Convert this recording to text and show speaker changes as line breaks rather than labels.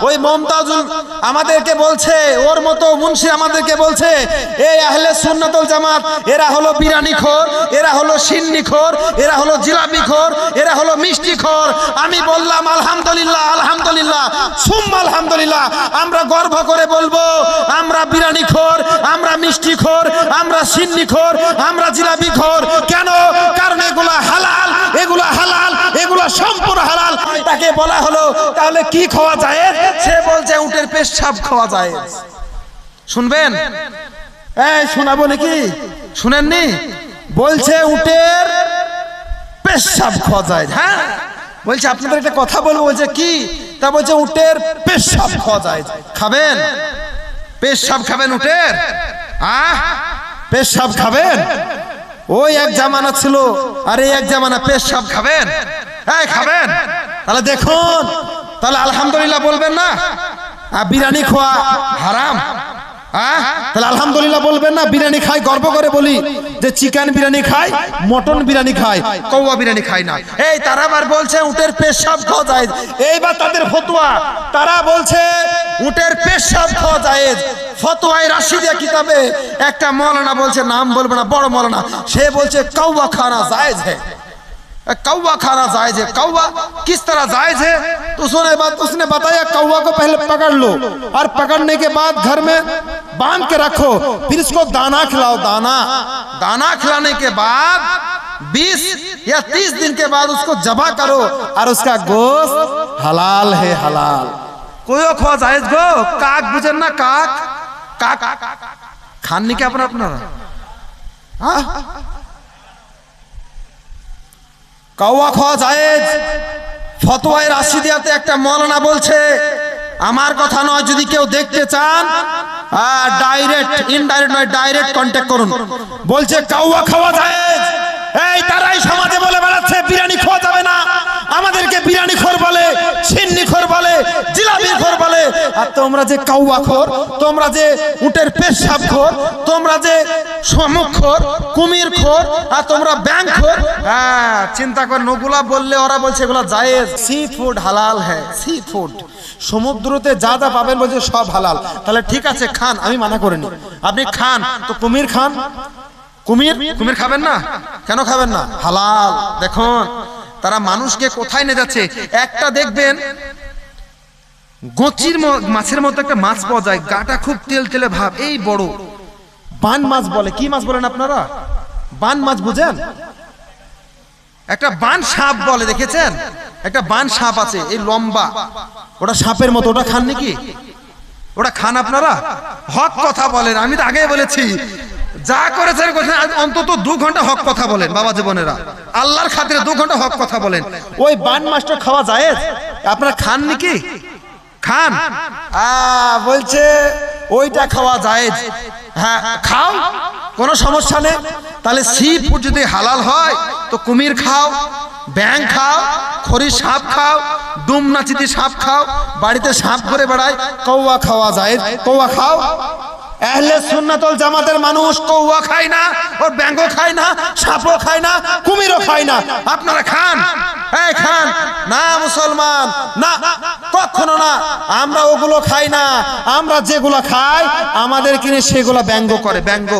ওই মমতাজুল আমাদেরকে বলছে, ওর মতো মুন্সি আমাদেরকে বলছে এই আহলে সুন্নাত ওয়াল জামাত এরা হলো বিরিয়ানিখোর, এরা হলো সিন্নিখোর, এরা হলো জিলাপিখোর, এরা হলো মিষ্টিখোর। আমি বললাম আলহামদুলিল্লাহ, আলহামদুলিল্লাহ, সুম্মা আলহামদুলিল্লাহ। আমরা গর্ব করে বলবো আমরা বিরিয়ানিখোর, আমরা মিষ্টিখোর, আমরা সিন্নিখোর, আমরা জিলাপিখোর। কেন? কারণ এগুলা হালাল, এগুলা হালাল, এগুলা সম্পূর্ণ হালাল। তাকে বলা হলো তাহলে কি খাওয়া যায়? সে বলছে উটের পেশাব খাওয়া যায়। শুনবেন? এই শোনাবো নাকি? শুনেননি? বলছে উটের পেশাব খাওয়া যায়। হ্যাঁ বলছে আপনাদের একটা কথা বলবো। বলছে কি? তা বলছে উটের পেশাব খাওয়া যায়। খাবেন? পেশাব খাবেন উটের? পেশাব খাবেন? ওই এক জামানা ছিল আর এই এক জামানা। পেশাব খাবেন? হ্যাঁ খাবেন। তাহলে দেখুন, তাহলে আলহামদুলিল্লাহ বলবেন না? বিরিয়ানি খাওয়া হারাম? তাহলে আলহামদুলিল্লাহ বলবেন না? বিরিয়ানি খাই, গর্ব করে বলি যে চিকেন বিরিয়ানি খাই, মটন বিরিয়ানি খাই, কৌয়া বিরিয়ানি খাই না। এই তারা আবার বলছে উটের পেশাব খাওয়া যায়। এইবার তাদের ফতোয়া, তারা বলছে উটের পেশাব খাওয়া যায়। ফতোয়ায়ে রাশিদিয়া কিতাবে একটা মৌলানা বলছে, নাম বলবো না, বড় মৌলানা, সে বলছে कौवा खाना जायज है। कौवा खाना जायज है। कौवा किस तरह जायज है? तो उसने बताया कौवा को पहले पकड़ लो और पकड़ने के बाद घर में बांध के रखो, फिर इसको दाना खिलाओ। दाना खिलाने के बाद 20 या 30 दिन के बाद उसको जबा करो और उसका गोश्त हलाल है, हलाल। कोई खावा जायज गो। काक बुझेन ना? काक काक खानনি কি আপনারা? কৌয়া খাওয়া জায়েজ। ফতোয়ায়ে রাশিদিয়াতে একটা মৌলানা বলছে, আমার কথা নয়, যদি কেউ দেখতে চান ডাইরেক্ট, ইনডাইরেক্ট নয়, ডাইরেক্ট কন্টাক্ট করুন। বলছে কৌয়া খাওয়া জায়েজ। এই তারাই সমাজে বলে বেড়াচ্ছে বিরিয়ানি খাওয়া যাবে না, আমাদেরকে বিরিয়ানিখোর বলে, সিন্নিখোর বলে, জিলাপিখোর বলে। আর তোমরা যে কৌয়াখোর, তোমরা যে উটের পেশাবখোর, তোমরা যে শামুকখোর, কুমিরখোর, আর তোমরা ব্যাংকখোর। হ্যাঁ চিন্তা কর, নগুলা বললে ওরা বলছে এগুলা জায়েজ। সি ফুড হালাল হ্যাঁ, সি ফুড সমুদ্রতে যা যা পাবেন বলছে সব হালাল। তাহলে ঠিক আছে খান, আমি মানা করিনি, আপনি খান। তো কুমির খান, কুমির খাবেন না? কেন খাবেন না? হালাল। দেখুন তারা মানুষকে কোথায় নিয়ে যাচ্ছে। একটা দেখবেন গোচির মাছের মতো একটা মাছ পাওয়া যায়, গাটা খুব তেল তেলে ভাব, এই বড় বান মাছ বলে। কি মাছ বলেন আপনারা? বান মাছ বুঝেন? একটা বান সাপ বলে, দেখেছেন? একটা বান সাপ আছে এই লম্বা, ওটা সাপের মতো। ওটা খান নাকি? ওটা খান আপনারা? হক কথা বলেন। আমি তো আগেই বলেছি যা করেছেন অন্তত 2 ঘন্টা হক কথা বলেন বাবা জীবনেরা, আল্লাহর খাতিরে 2 ঘন্টা হক কথা বলেন। ওই বান মাছটা খাওয়া জায়েজ? আপনারা খান নাকি? খান? বলছে ওইটা খাওয়া জায়েজ। হ্যাঁ খাও, কোনো সমস্যা নেই। তাহলে সি ফুড যদি হালাল হয় তো কুমির খাও, ব্যাং খাও, খড়ি সাপ খাও, দুমনাচিতি সাপ খাও, বাড়িতে সাপ ঘুরে বেড়ায়, কৌয়া খাওয়া জায়েজ। কৌয়া খাও। আহলে সুন্নাত ওয়াল জামাতের মানুষ কৌয়া খায় না, ওর ব্যাঙও খায় না, সাপও খায় না, কুমিরও খায় না। আপনারা খান? এই খান না মুসলমান? না, কখনো না। আমরা ওগুলো খাই না। আমরা যেগুলো খাই আমাদের কিনে সেগুলো ব্যঙ্গ করে, ব্যঙ্গ।